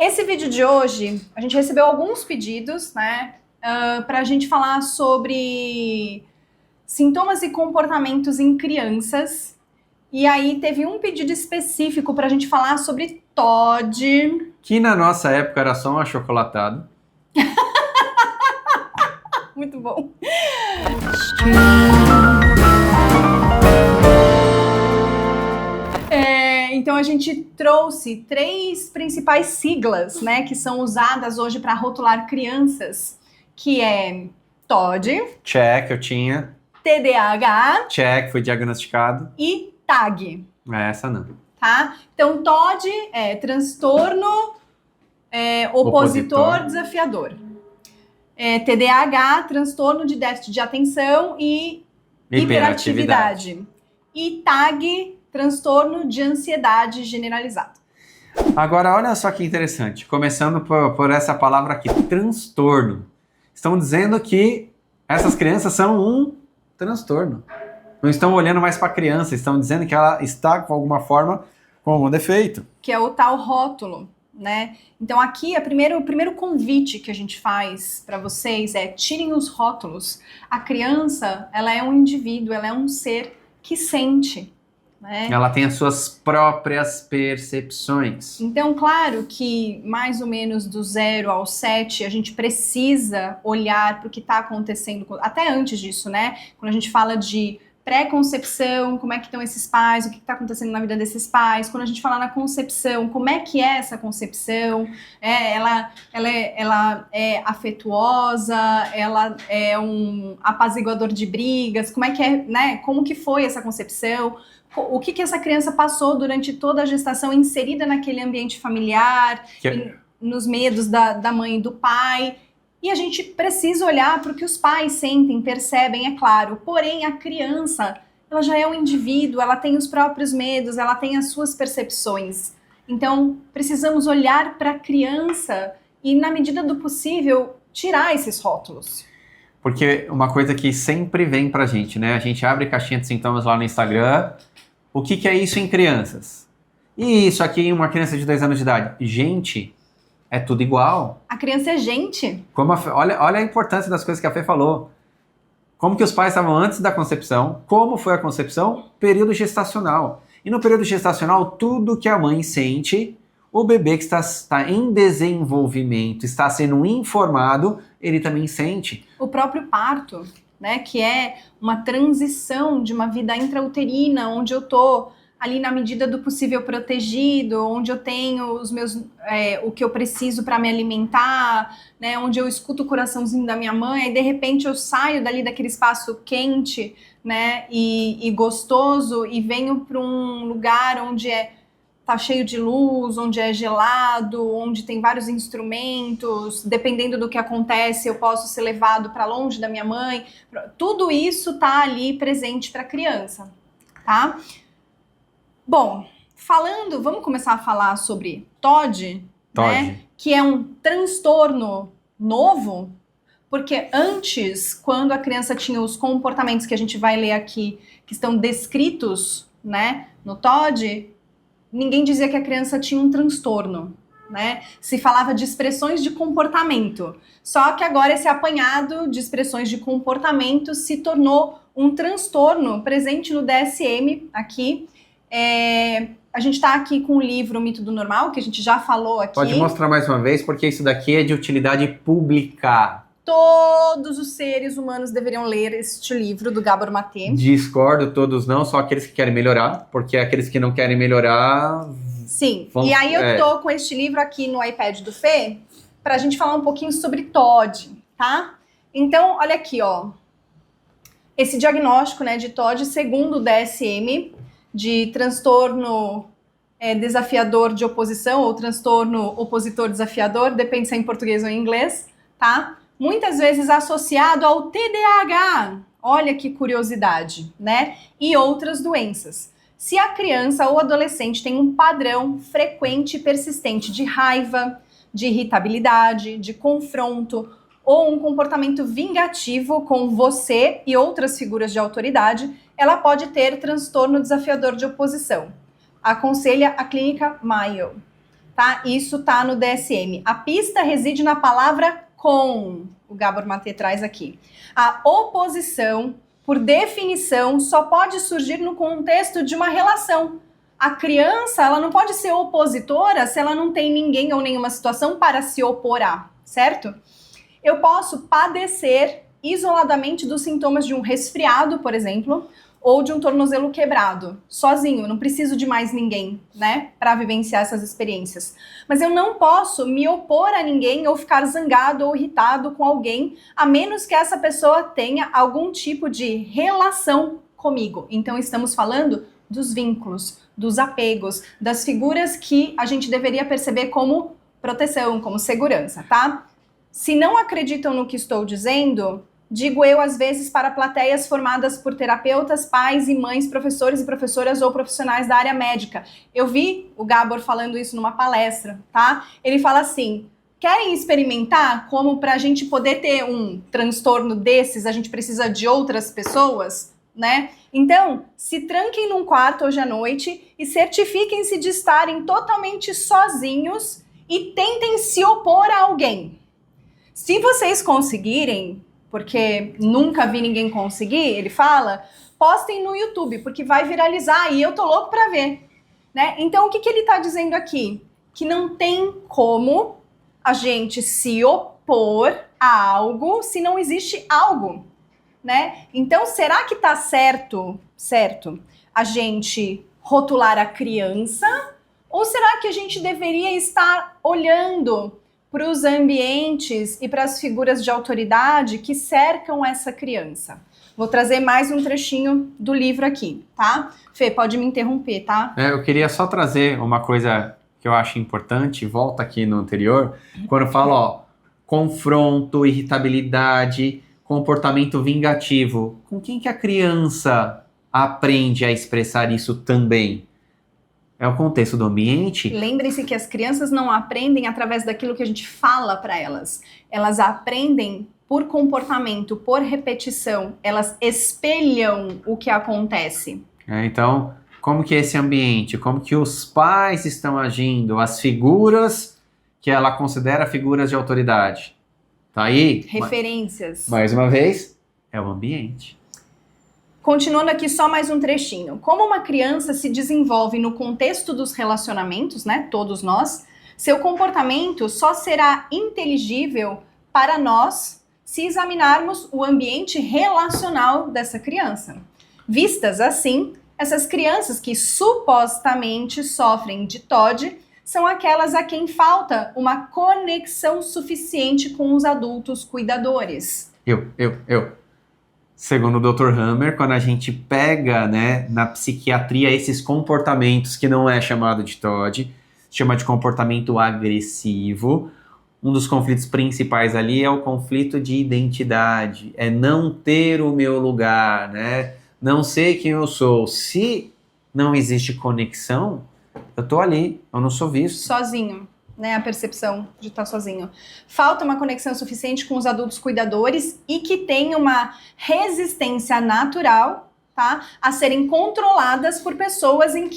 Esse vídeo de hoje, a gente recebeu alguns pedidos, né, para a gente falar sobre sintomas e comportamentos em crianças. E aí teve um pedido específico para a gente falar sobre TOD. Que na nossa época era só um achocolatado. Muito bom. Então a gente trouxe 3 principais siglas, né, que são usadas hoje para rotular crianças, que é TOD, Check, eu tinha. TDAH Check, foi diagnosticado. e TAG, Essa não. tá? Então TOD é transtorno opositor desafiador. TDAH, transtorno de déficit de atenção e hiperatividade. E TAG, transtorno de ansiedade generalizado. Agora, olha só que interessante. Começando por essa palavra aqui, transtorno. Estão dizendo que essas crianças são um transtorno. Não estão olhando mais para a criança, estão dizendo que ela está, de alguma forma, com algum defeito. Que é o tal rótulo, né? Então aqui, o primeiro convite que a gente faz para vocês é tirem os rótulos. A criança, ela é um indivíduo, ela é um ser que sente, né? Ela tem as suas próprias percepções. Então, claro que mais ou menos do 0 ao 7, a gente precisa olhar para o que está acontecendo, até antes disso, né? Quando a gente fala de pré-concepção, como é que estão esses pais, o que está acontecendo na vida desses pais. Quando a gente fala na concepção, como é que é essa concepção? Ela é afetuosa, ela é um apaziguador de brigas, como é que é, né? Como que foi essa concepção? O que essa criança passou durante toda a gestação inserida naquele ambiente familiar, nos medos da mãe e do pai. E a gente precisa olhar para o que os pais sentem, percebem, é claro. Porém, a criança, ela já é um indivíduo, ela tem os próprios medos, ela tem as suas percepções. Então, precisamos olhar para a criança e, na medida do possível, tirar esses rótulos. Porque uma coisa que sempre vem pra gente, né? A gente abre caixinha de sintomas lá no Instagram. O que é isso em crianças? E isso aqui em uma criança de 2 anos de idade? Gente, é tudo igual. A criança é gente. Olha a importância das coisas que a Fê falou. Como que os pais estavam antes da concepção, como foi a concepção, período gestacional. E no período gestacional, tudo que a mãe sente, o bebê que está em desenvolvimento, está sendo informado, ele também sente. O próprio parto, né, que é uma transição de uma vida intrauterina, onde eu tô ali na medida do possível protegido, onde eu tenho os meus, o que eu preciso para me alimentar, né, onde eu escuto o coraçãozinho da minha mãe, e de repente eu saio dali daquele espaço quente, né, e gostoso, e venho para um lugar onde tá cheio de luz, onde é gelado, onde tem vários instrumentos, dependendo do que acontece, eu posso ser levado para longe da minha mãe. Tudo isso tá ali presente para a criança, tá? Bom, vamos começar a falar sobre TOD, né? Que é um transtorno novo, porque antes, quando a criança tinha os comportamentos que a gente vai ler aqui, que estão descritos, né, no TOD, ninguém dizia que a criança tinha um transtorno, né? Se falava de expressões de comportamento. Só que agora esse apanhado de expressões de comportamento se tornou um transtorno presente no DSM aqui. A gente está aqui com o livro O Mito do Normal, que a gente já falou aqui. Pode mostrar mais uma vez, porque isso daqui é de utilidade pública. Todos os seres humanos deveriam ler este livro do Gabor Maté. Discordo, todos não, só aqueles que querem melhorar, porque aqueles que não querem melhorar... Sim, e aí eu tô com este livro aqui no iPad do Fê, pra gente falar um pouquinho sobre TOD, tá? Então, olha aqui, ó. Esse diagnóstico, né, de TOD, segundo o DSM, de transtorno desafiador de oposição, ou transtorno opositor desafiador, depende se é em português ou em inglês, tá? Muitas vezes associado ao TDAH, olha que curiosidade, né? E outras doenças. Se a criança ou adolescente tem um padrão frequente e persistente de raiva, de irritabilidade, de confronto, ou um comportamento vingativo com você e outras figuras de autoridade, ela pode ter transtorno desafiador de oposição. Aconselha a clínica Mayo. tá? Isso tá no DSM. A pista reside na palavra com, o Gabor Maté traz aqui. A oposição, por definição, só pode surgir no contexto de uma relação. A criança, ela não pode ser opositora se ela não tem ninguém ou nenhuma situação para se opor a, certo? Eu posso padecer isoladamente dos sintomas de um resfriado, por exemplo, ou de um tornozelo quebrado, sozinho, não preciso de mais ninguém, né, para vivenciar essas experiências. Mas eu não posso me opor a ninguém ou ficar zangado ou irritado com alguém, a menos que essa pessoa tenha algum tipo de relação comigo. Então estamos falando dos vínculos, dos apegos, das figuras que a gente deveria perceber como proteção, como segurança, tá? Se não acreditam no que estou dizendo, digo eu às vezes para plateias formadas por terapeutas, pais e mães, professores e professoras ou profissionais da área médica. Eu vi o Gabor falando isso numa palestra, tá? Ele fala assim, querem experimentar como para a gente poder ter um transtorno desses, a gente precisa de outras pessoas, né? Então, se tranquem num quarto hoje à noite e certifiquem-se de estarem totalmente sozinhos e tentem se opor a alguém. Se vocês conseguirem, porque nunca vi ninguém conseguir, ele fala, postem no YouTube, porque vai viralizar e eu tô louco pra ver, né? Então, o que ele tá dizendo aqui? Que não tem como a gente se opor a algo se não existe algo, né? Então, será que tá certo a gente rotular a criança? Ou será que a gente deveria estar olhando para os ambientes e para as figuras de autoridade que cercam essa criança? Vou trazer mais um trechinho do livro aqui, tá? Fê, pode me interromper, tá? Eu queria só trazer uma coisa que eu acho importante, volta aqui no anterior, quando eu falo, ó, confronto, irritabilidade, comportamento vingativo. Com quem que a criança aprende a expressar isso também? É o contexto do ambiente. Lembre-se que as crianças não aprendem através daquilo que a gente fala para elas. Elas aprendem por comportamento, por repetição. Elas espelham o que acontece. Então, como que é esse ambiente? Como que os pais estão agindo? As figuras que ela considera figuras de autoridade. Tá aí? Referências. Mais uma vez, é o ambiente. Continuando aqui só mais um trechinho. Como uma criança se desenvolve no contexto dos relacionamentos, né, todos nós, seu comportamento só será inteligível para nós se examinarmos o ambiente relacional dessa criança. Vistas assim, essas crianças que supostamente sofrem de TOD são aquelas a quem falta uma conexão suficiente com os adultos cuidadores. Segundo o Dr. Hammer, quando a gente pega, né, na psiquiatria esses comportamentos que não é chamado de TOD, chama de comportamento agressivo, um dos conflitos principais ali é o conflito de identidade, é não ter o meu lugar, né, não sei quem eu sou. Se não existe conexão, eu tô ali, eu não sou visto. Sozinho. Né, a percepção de estar sozinho. Falta uma conexão suficiente com os adultos cuidadores e que tenha uma resistência natural, tá, a serem controladas por pessoas em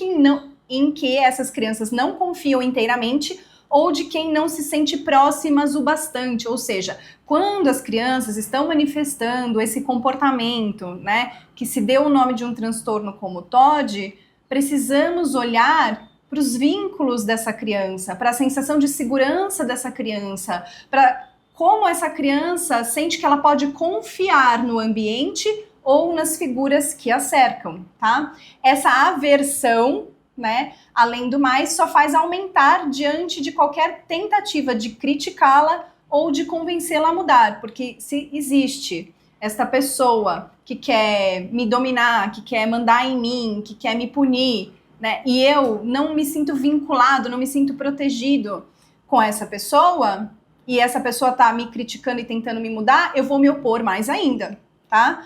que essas crianças não confiam inteiramente ou de quem não se sente próximas o bastante. Ou seja, quando as crianças estão manifestando esse comportamento, né, que se deu o nome de um transtorno como TOD, precisamos olhar para os vínculos dessa criança, para a sensação de segurança dessa criança, para como essa criança sente que ela pode confiar no ambiente ou nas figuras que a cercam, tá? Essa aversão, né, além do mais, só faz aumentar diante de qualquer tentativa de criticá-la ou de convencê-la a mudar, porque se existe esta pessoa que quer me dominar, que quer mandar em mim, que quer me punir, né, e eu não me sinto vinculado, não me sinto protegido com essa pessoa, e essa pessoa tá me criticando e tentando me mudar, eu vou me opor mais ainda, tá?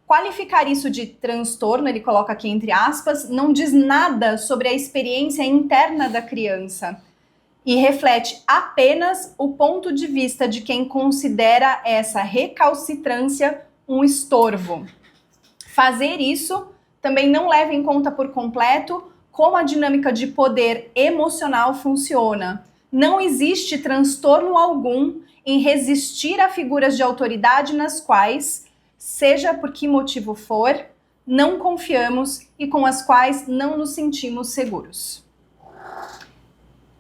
Qualificar isso de transtorno, ele coloca aqui entre aspas, não diz nada sobre a experiência interna da criança e reflete apenas o ponto de vista de quem considera essa recalcitrância um estorvo. Fazer isso também não leva em conta por completo como a dinâmica de poder emocional funciona. Não existe transtorno algum em resistir a figuras de autoridade nas quais, seja por que motivo for, não confiamos e com as quais não nos sentimos seguros.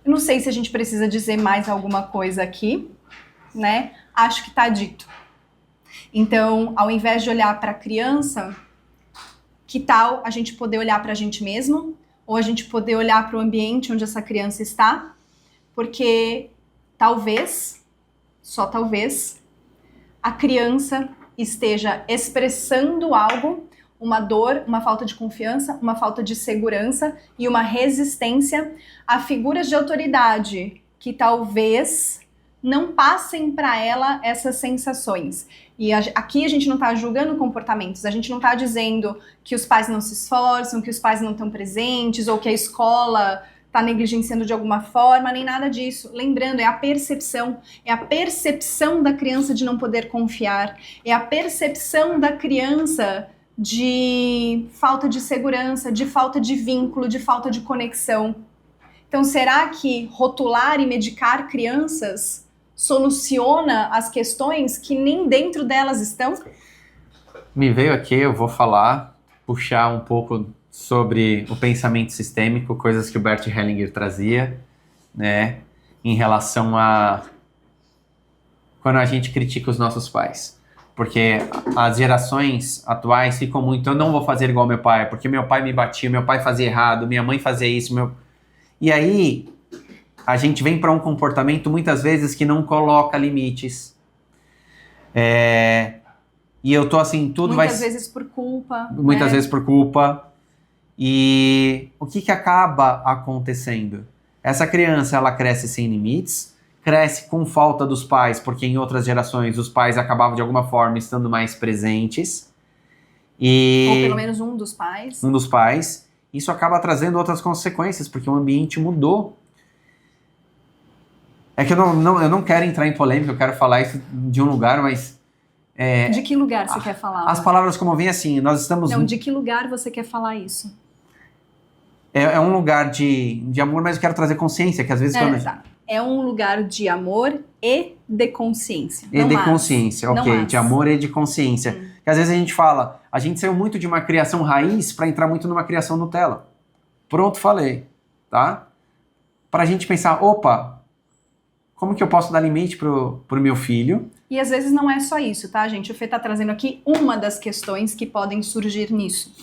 Eu não sei se a gente precisa dizer mais alguma coisa aqui, né? Acho que está dito. Então, ao invés de olhar para a criança, que tal a gente poder olhar para a gente mesmo? Ou a gente poder olhar para o ambiente onde essa criança está? Porque talvez, só talvez, a criança esteja expressando algo, uma dor, uma falta de confiança, uma falta de segurança e uma resistência a figuras de autoridade que talvez não passem para ela essas sensações. E aqui a gente não está julgando comportamentos, a gente não está dizendo que os pais não se esforçam, que os pais não estão presentes ou que a escola está negligenciando de alguma forma, nem nada disso. Lembrando, é a percepção da criança de não poder confiar, é a percepção da criança de falta de segurança, de falta de vínculo, de falta de conexão. Então, será que rotular e medicar crianças soluciona as questões que nem dentro delas estão? Me veio aqui, eu vou puxar um pouco sobre o pensamento sistêmico, coisas que o Bert Hellinger trazia, né, em relação a quando a gente critica os nossos pais. Porque as gerações atuais ficam muito, eu não vou fazer igual meu pai, porque meu pai me batia, meu pai fazia errado, minha mãe fazia isso, E aí, a gente vem para um comportamento muitas vezes que não coloca limites. E eu tô assim, tudo muitas vezes por culpa. Muitas vezes por culpa. E o que acaba acontecendo? Essa criança, ela cresce sem limites, cresce com falta dos pais, porque em outras gerações os pais acabavam de alguma forma estando mais presentes. Ou pelo menos um dos pais. Um dos pais. Isso acaba trazendo outras consequências, porque o ambiente mudou. É que eu não quero entrar em polêmica, eu quero falar isso de um lugar, mas... de que lugar você quer falar? As palavras como vêm assim, nós estamos... Não, de que lugar você quer falar isso? É um lugar de amor, mas eu quero trazer consciência, que às vezes... É um lugar de amor e de consciência. E de consciência, ok. De amor e de consciência. Que às vezes a gente fala, a gente saiu muito de uma criação raiz para entrar muito numa criação Nutella. Pronto, falei, tá? Pra gente pensar, opa, como que eu posso dar limite pro meu filho? E às vezes não é só isso, tá, gente? O Fê tá trazendo aqui uma das questões que podem surgir nisso.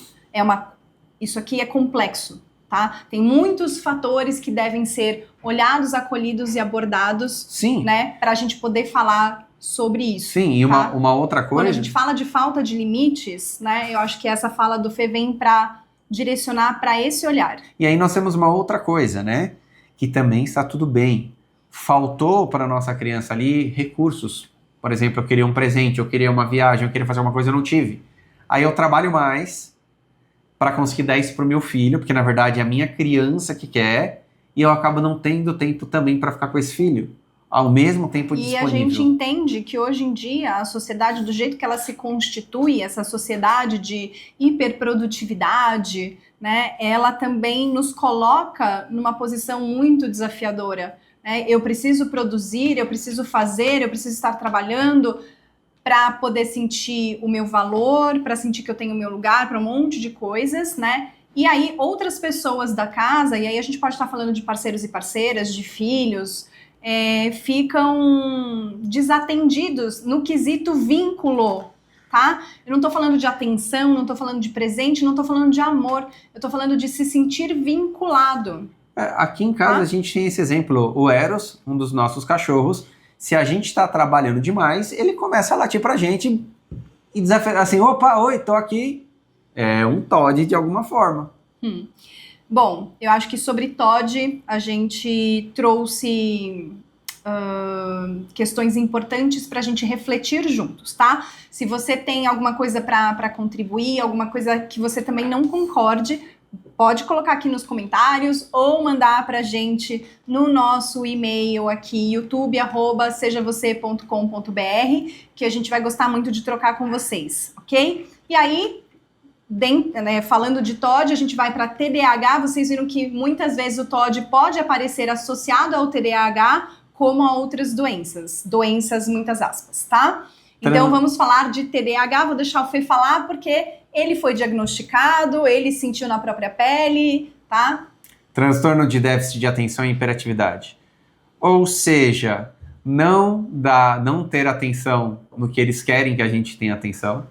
Isso aqui é complexo, tá? Tem muitos fatores que devem ser olhados, acolhidos e abordados, sim, né? Pra gente poder falar sobre isso. Sim, e tá? uma outra coisa... Quando a gente fala de falta de limites, né? Eu acho que essa fala do Fê vem pra direcionar para esse olhar. E aí nós temos uma outra coisa, né? Que também está tudo bem. Faltou para nossa criança ali recursos. Por exemplo, eu queria um presente, eu queria uma viagem, eu queria fazer uma coisa, eu não tive. Aí eu trabalho mais para conseguir dar isso pro meu filho, porque na verdade é a minha criança que quer, e eu acabo não tendo tempo também para ficar com esse filho, ao mesmo tempo disponível. E a gente entende que hoje em dia a sociedade, do jeito que ela se constitui, essa sociedade de hiperprodutividade, né, ela também nos coloca numa posição muito desafiadora. Eu preciso produzir, eu preciso fazer, eu preciso estar trabalhando para poder sentir o meu valor, para sentir que eu tenho o meu lugar, para um monte de coisas, né? E aí outras pessoas da casa, e aí a gente pode estar falando de parceiros e parceiras, de filhos, ficam desatendidos no quesito vínculo, tá? Eu não tô falando de atenção, não tô falando de presente, não tô falando de amor, eu tô falando de se sentir vinculado. Aqui em casa a gente tem esse exemplo, o Eros, um dos nossos cachorros, se a gente tá trabalhando demais, ele começa a latir pra gente e desafiar assim, opa, oi, tô aqui. É um Todd de alguma forma. Bom, eu acho que sobre Todd a gente trouxe questões importantes pra gente refletir juntos, tá? Se você tem alguma coisa pra contribuir, alguma coisa que você também não concorde, pode colocar aqui nos comentários ou mandar pra gente no nosso e-mail aqui, youtube@sejavocê.com.br, que a gente vai gostar muito de trocar com vocês, ok? E aí, né, falando de TOD, a gente vai para TDAH. Vocês viram que muitas vezes o TOD pode aparecer associado ao TDAH como a outras doenças. Doenças, muitas aspas, tá? Então vamos falar de TDAH, vou deixar o Fê falar porque ele foi diagnosticado, ele sentiu na própria pele, tá? Transtorno de déficit de atenção e hiperatividade. Ou seja, não ter atenção no que eles querem que a gente tenha atenção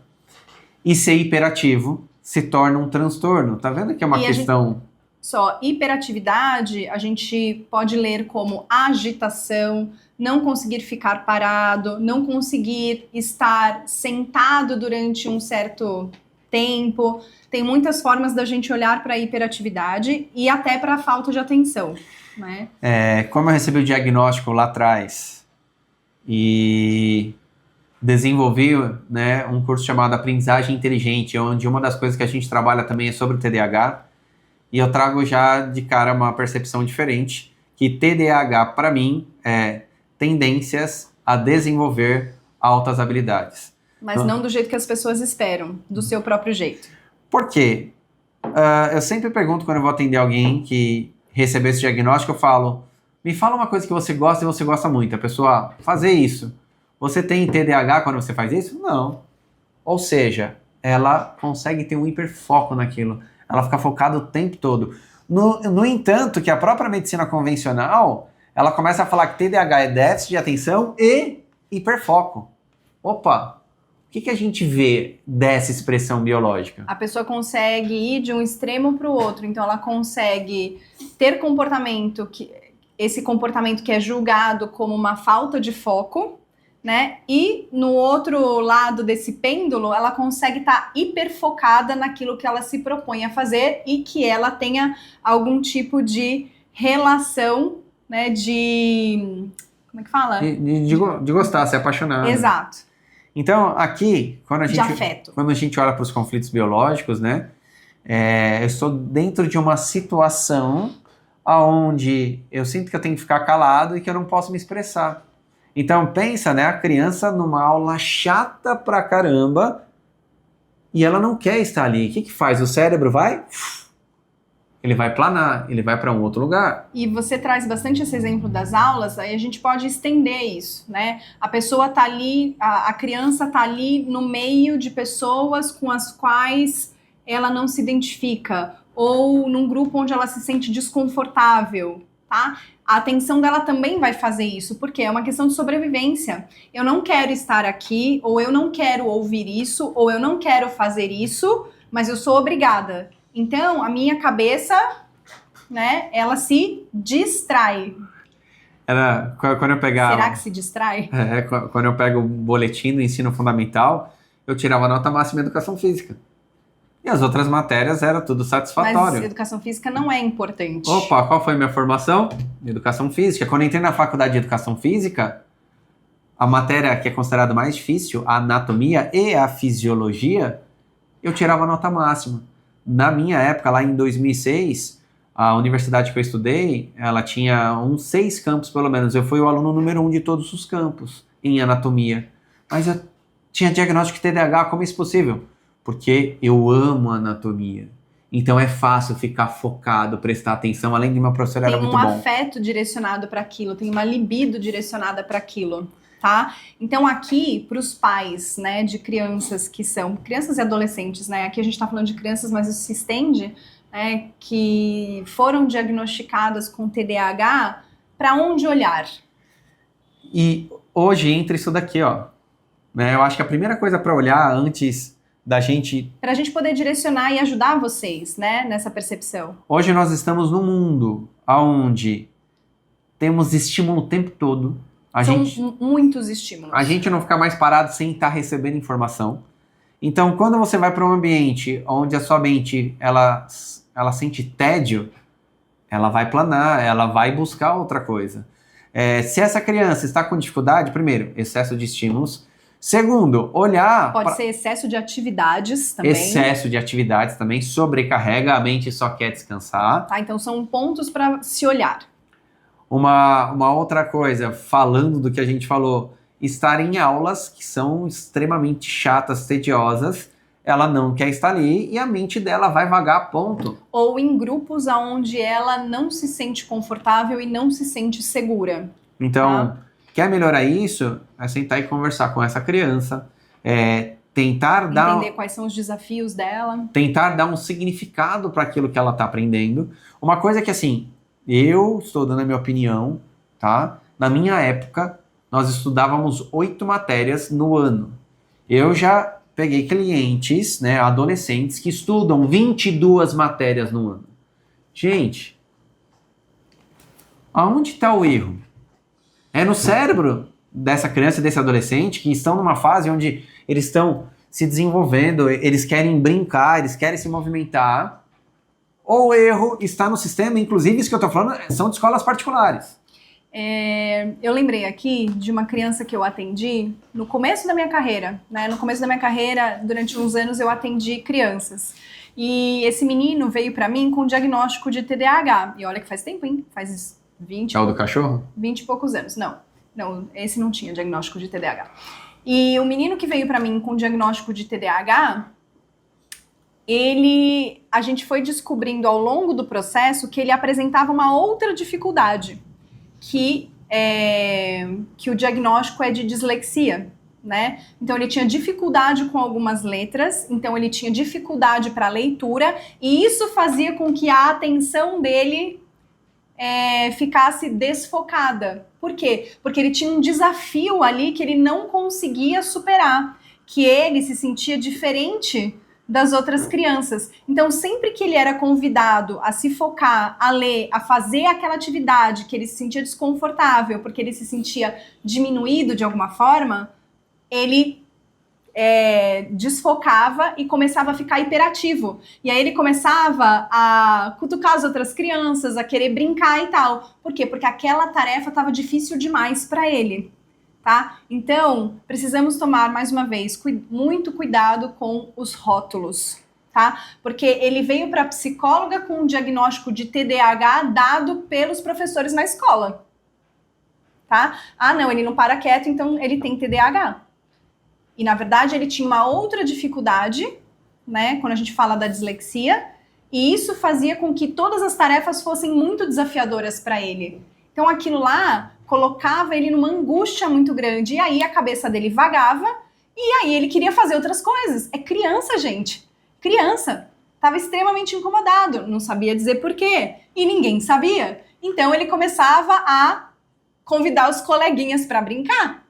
e ser hiperativo se torna um transtorno. Tá vendo que é uma questão... Só, hiperatividade a gente pode ler como agitação, não conseguir ficar parado, não conseguir estar sentado durante um certo tempo. Tem muitas formas da gente olhar para a hiperatividade e até para a falta de atenção, né? Como eu recebi o diagnóstico lá atrás e desenvolvi, né, um curso chamado Aprendizagem Inteligente, onde uma das coisas que a gente trabalha também é sobre o TDAH, e eu trago já de cara uma percepção diferente, que TDAH para mim é tendências a desenvolver altas habilidades. Mas não do jeito que as pessoas esperam, do seu próprio jeito. Por quê? Eu sempre pergunto quando eu vou atender alguém que recebeu esse diagnóstico, eu falo, me fala uma coisa que você gosta e você gosta muito. A pessoa, fazer isso. Você tem TDAH quando você faz isso? Não. Ou seja, ela consegue ter um hiperfoco naquilo. Ela fica focada o tempo todo. No entanto, que a própria medicina convencional, ela começa a falar que TDAH é déficit de atenção e hiperfoco. Opa, o que a gente vê dessa expressão biológica? A pessoa consegue ir de um extremo para o outro. Então, ela consegue ter esse comportamento que é julgado como uma falta de foco, né? E no outro lado desse pêndulo, ela consegue estar hiperfocada naquilo que ela se propõe a fazer e que ela tenha algum tipo de relação, né? Como é que fala? De gostar, ser apaixonado. Exato. Então, aqui, quando de afeto. Quando a gente olha para os conflitos biológicos, né? Eu estou dentro de uma situação onde eu sinto que eu tenho que ficar calado e que eu não posso me expressar. Então pensa, né, a criança numa aula chata pra caramba e ela não quer estar ali. O que faz? O cérebro vai? Ele vai planar, ele vai para um outro lugar. E você traz bastante esse exemplo das aulas, aí a gente pode estender isso, né? A pessoa tá ali, a criança tá ali no meio de pessoas com as quais ela não se identifica, ou num grupo onde ela se sente desconfortável, tá? A atenção dela também vai fazer isso, porque é uma questão de sobrevivência. Eu não quero estar aqui, ou eu não quero ouvir isso, ou eu não quero fazer isso, mas eu sou obrigada. Então, a minha cabeça, né, ela se distrai. Quando eu pegava... Será que se distrai? Quando eu pego o boletim do ensino fundamental, eu tirava nota máxima em educação física. E as outras matérias era tudo satisfatório. Mas educação física não é importante. Opa, qual foi a minha formação? Educação física. Quando eu entrei na faculdade de educação física, a matéria que é considerada mais difícil, a anatomia e a fisiologia, eu tirava nota máxima. Na minha época, lá em 2006, a universidade que eu estudei, ela tinha uns 6 campos pelo menos. Eu fui o aluno número 1 de todos os campos em anatomia. Mas eu tinha diagnóstico de TDAH, como é isso possível? Porque eu amo anatomia. Então é fácil ficar focado, prestar atenção, além de meu professor era muito bom. Tem um afeto direcionado para aquilo, tem uma libido direcionada para aquilo, tá? Então aqui, para os pais, né, de crianças que são crianças e adolescentes, né? Aqui a gente está falando de crianças, mas isso se estende, né? Que foram diagnosticadas com TDAH, para onde olhar? E hoje entra isso daqui, ó. Né, eu acho que a primeira coisa para olhar antes da gente... Para a gente poder direcionar e ajudar vocês, né, nessa percepção. Hoje nós estamos num mundo onde temos estímulo o tempo todo. São muitos estímulos. A gente não fica mais parado sem estar recebendo informação. Então, quando você vai para um ambiente onde a sua mente ela sente tédio, ela vai planar, ela vai buscar outra coisa. Se essa criança está com dificuldade, primeiro, excesso de estímulos. Segundo, olhar... Pode ser excesso de atividades também. Excesso de atividades também, sobrecarrega, a mente só quer descansar. Tá, então são pontos para se olhar. Uma outra coisa, falando do que a gente falou, estar em aulas que são extremamente chatas, tediosas, ela não quer estar ali e a mente dela vai vagar, ponto. Ou em grupos onde ela não se sente confortável e não se sente segura. Então, quer melhorar isso? É sentar e conversar com essa criança, Entender quais são os desafios dela. Tentar dar um significado para aquilo que ela está aprendendo. Uma coisa que, assim, eu estou dando a minha opinião, tá? Na minha época, nós estudávamos 8 matérias no ano. Eu já peguei clientes, né, adolescentes, que estudam 22 matérias no ano. Gente, aonde está o erro? É no cérebro dessa criança e desse adolescente que estão numa fase onde eles estão se desenvolvendo, eles querem brincar, eles querem se movimentar. Ou o erro está no sistema, inclusive isso que eu estou falando são de escolas particulares. Eu lembrei aqui de uma criança que eu atendi no começo da minha carreira, né? No começo da minha carreira, durante uns anos, eu atendi crianças. E esse menino veio para mim com diagnóstico de TDAH. E olha que faz tempo, hein? Faz 20... É o do cachorro? 20 e poucos anos. Não, esse não tinha diagnóstico de TDAH. E o menino que veio para mim com diagnóstico de TDAH, a gente foi descobrindo ao longo do processo que ele apresentava uma outra dificuldade, que o diagnóstico é de dislexia, né? Então ele tinha dificuldade com algumas letras, então ele tinha dificuldade para leitura, e isso fazia com que a atenção dele ficasse desfocada. Por quê? Porque ele tinha um desafio ali que ele não conseguia superar, que ele se sentia diferente das outras crianças. Então, sempre que ele era convidado a se focar, a ler, a fazer aquela atividade que ele se sentia desconfortável, porque ele se sentia diminuído de alguma forma, ele desfocava e começava a ficar hiperativo. E aí ele começava a cutucar as outras crianças, a querer brincar e tal. Por quê? Porque aquela tarefa estava difícil demais para ele. Tá? Então, precisamos tomar, mais uma vez, muito cuidado com os rótulos, tá? Porque ele veio para a psicóloga com um diagnóstico de TDAH dado pelos professores na escola, tá? Ah, não, ele não para quieto, então ele tem TDAH. E, na verdade, ele tinha uma outra dificuldade, né, quando a gente fala da dislexia, e isso fazia com que todas as tarefas fossem muito desafiadoras para ele. Então, aquilo lá colocava ele numa angústia muito grande, e aí a cabeça dele vagava, e aí ele queria fazer outras coisas. É criança, gente. Criança. Estava extremamente incomodado, não sabia dizer por quê, e ninguém sabia. Então ele começava a convidar os coleguinhas para brincar.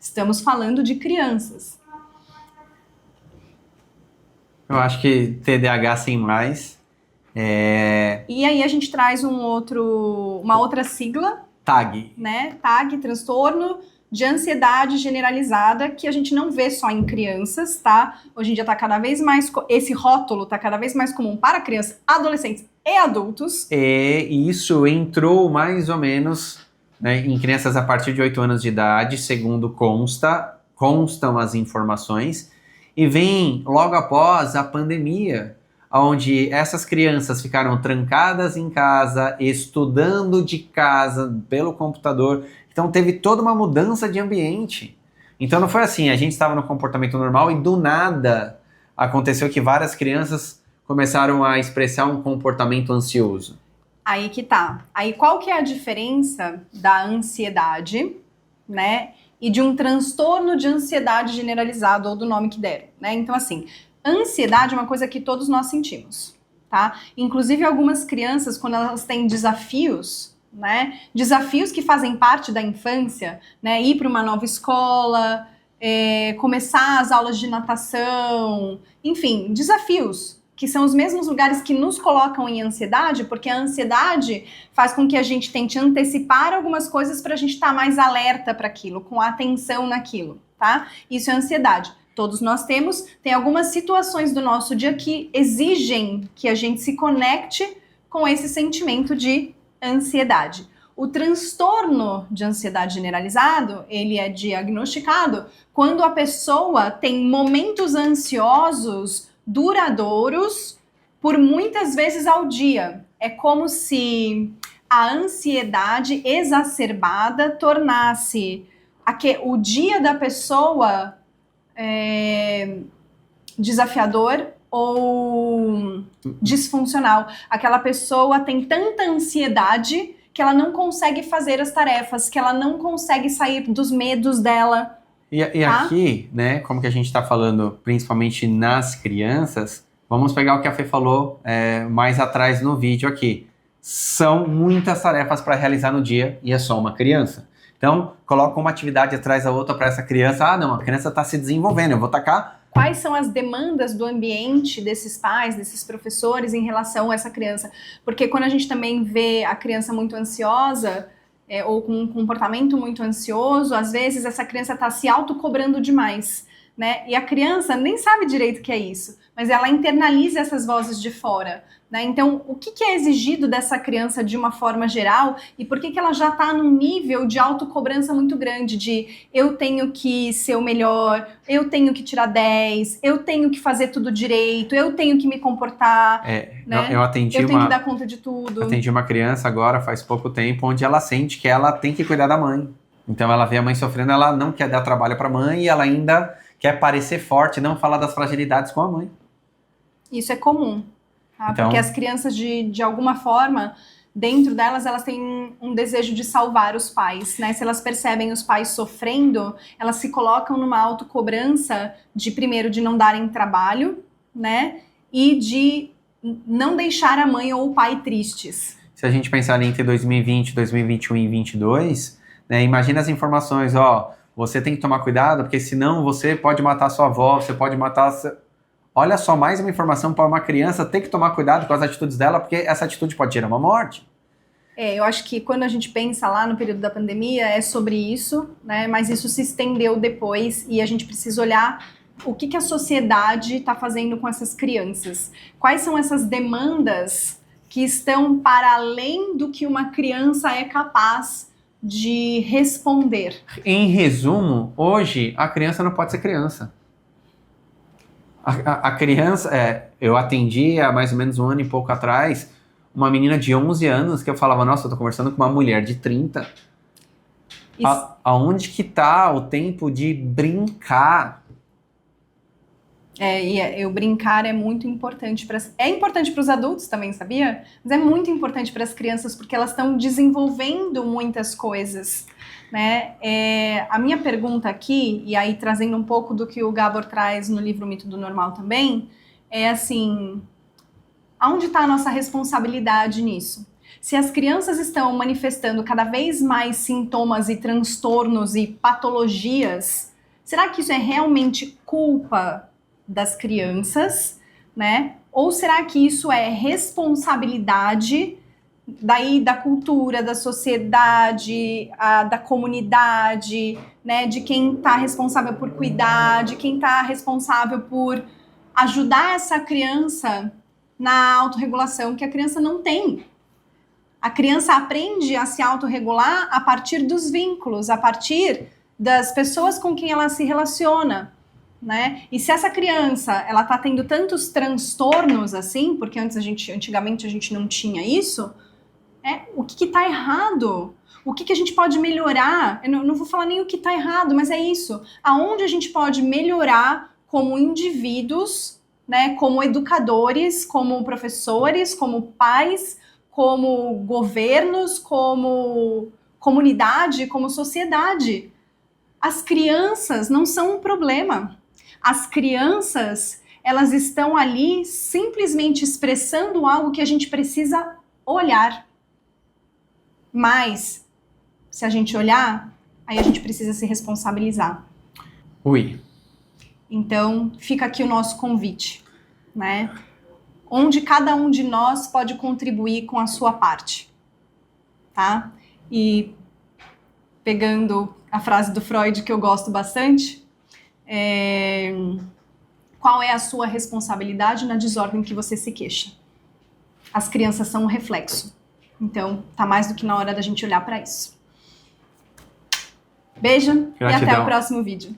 Estamos falando de crianças. Eu acho que TDAH sem mais. E aí a gente traz uma outra sigla, TAG. né? TAG, transtorno de ansiedade generalizada, que a gente não vê só em crianças, tá? Hoje em dia tá cada vez mais, esse rótulo tá cada vez mais comum para crianças, adolescentes e adultos. E isso entrou mais ou menos, né, em crianças a partir de 8 anos de idade, segundo constam as informações, e vem logo após a pandemia, onde essas crianças ficaram trancadas em casa, estudando de casa, pelo computador. Então teve toda uma mudança de ambiente. Então não foi assim, a gente estava no comportamento normal e do nada aconteceu que várias crianças começaram a expressar um comportamento ansioso. Aí que tá. Aí qual que é a diferença da ansiedade, né, e de um transtorno de ansiedade generalizado, ou do nome que deram, né? Então assim, ansiedade é uma coisa que todos nós sentimos, tá? Inclusive algumas crianças, quando elas têm desafios, né? Desafios que fazem parte da infância, né? Ir para uma nova escola, começar as aulas de natação, enfim, desafios que são os mesmos lugares que nos colocam em ansiedade, porque a ansiedade faz com que a gente tente antecipar algumas coisas para a gente estar mais alerta para aquilo, com atenção naquilo, tá? Isso é ansiedade. Todos nós temos, tem algumas situações do nosso dia que exigem que a gente se conecte com esse sentimento de ansiedade. O transtorno de ansiedade generalizado, ele é diagnosticado quando a pessoa tem momentos ansiosos duradouros por muitas vezes ao dia. É como se a ansiedade exacerbada tornasse o dia da pessoa desafiador ou disfuncional. Aquela pessoa tem tanta ansiedade que ela não consegue fazer as tarefas, que ela não consegue sair dos medos dela. E tá? aqui, né, como que a gente está falando principalmente nas crianças, vamos pegar o que a Fê falou mais atrás no vídeo aqui. São muitas tarefas para realizar no dia e é só uma criança. Então, coloca uma atividade atrás da outra para essa criança. Ah, não, a criança está se desenvolvendo, eu vou tacar. Quais são as demandas do ambiente desses pais, desses professores em relação a essa criança? Porque quando a gente também vê a criança muito ansiosa, ou com um comportamento muito ansioso, às vezes essa criança está se autocobrando demais, né? E a criança nem sabe direito o que é isso, mas ela internaliza essas vozes de fora, né? Então, o que é exigido dessa criança de uma forma geral e por que ela já está num nível de autocobrança muito grande, de eu tenho que ser o melhor, eu tenho que tirar 10, eu tenho que fazer tudo direito, eu tenho que me comportar, né? Eu tenho que dar conta de tudo. Atendi uma criança agora, faz pouco tempo, onde ela sente que ela tem que cuidar da mãe. Então ela vê a mãe sofrendo, ela não quer dar trabalho para a mãe e ela ainda quer parecer forte, não falar das fragilidades com a mãe. Isso é comum, tá? Então, porque as crianças, de alguma forma, dentro delas, elas têm um desejo de salvar os pais, né? Se elas percebem os pais sofrendo, elas se colocam numa autocobrança de, primeiro, de não darem trabalho, né? E de não deixar a mãe ou o pai tristes. Se a gente pensar entre 2020, 2021 e 2022, né, imagina as informações, ó, você tem que tomar cuidado, porque senão você pode matar sua avó, você pode matar... Olha só, mais uma informação para uma criança ter que tomar cuidado com as atitudes dela, porque essa atitude pode gerar uma morte. Eu acho que quando a gente pensa lá no período da pandemia, é sobre isso, né? Mas isso se estendeu depois e a gente precisa olhar o que a sociedade está fazendo com essas crianças. Quais são essas demandas que estão para além do que uma criança é capaz de responder? Em resumo, hoje a criança não pode ser criança. A criança, eu atendi há mais ou menos um ano e pouco atrás, uma menina de 11 anos que eu falava, nossa, eu tô conversando com uma mulher de 30. Aonde que tá o tempo de brincar? E o brincar é muito importante é importante para os adultos também, sabia? Mas é muito importante para as crianças porque elas estão desenvolvendo muitas coisas, né? A minha pergunta aqui, e aí trazendo um pouco do que o Gabor traz no livro Mito do Normal também, é assim, aonde está a nossa responsabilidade nisso? Se as crianças estão manifestando cada vez mais sintomas e transtornos e patologias, será que isso é realmente culpa das crianças, né? Ou será que isso é responsabilidade da cultura, da sociedade, da comunidade, né? De quem está responsável por cuidar, de quem está responsável por ajudar essa criança na autorregulação que a criança não tem. A criança aprende a se autorregular a partir dos vínculos, a partir das pessoas com quem ela se relaciona, né? E se essa criança ela tá tendo tantos transtornos assim, porque antigamente a gente não tinha isso, o que tá errado? O que a gente pode melhorar? Eu não vou falar nem o que tá errado, mas é isso. Aonde a gente pode melhorar como indivíduos, né? Como educadores, como professores, como pais, como governos, como comunidade, como sociedade. As crianças não são um problema. As crianças, elas estão ali simplesmente expressando algo que a gente precisa olhar. Mas, se a gente olhar, aí a gente precisa se responsabilizar. Ui. Então, fica aqui o nosso convite, né? Onde cada um de nós pode contribuir com a sua parte, tá? E pegando a frase do Freud que eu gosto bastante, qual é a sua responsabilidade na desordem que você se queixa? As crianças são um reflexo. Então, tá mais do que na hora da gente olhar para isso. Beijo. Gratidão. E até o próximo vídeo.